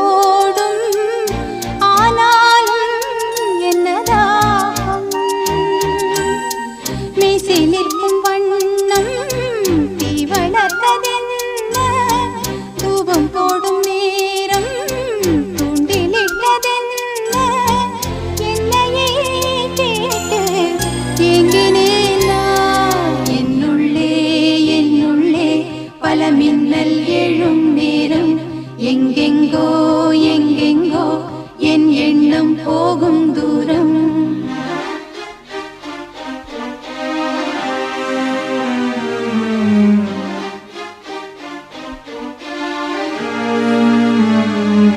ஓடும் ஆனாலும் என்னதாகும் மீசை நிற்கும் வண்ணம் தீ வளர்த்ததென்ன தூபம் போடும் நேரம் தூண்டிலிட்டதென்ன என்னையே கேட்டு ஏங்கினேன் நான் என்னுள்ளே பல மின்னல் எழும் நேரம் எங்கெங்கோ என் எண்ணம் போகும்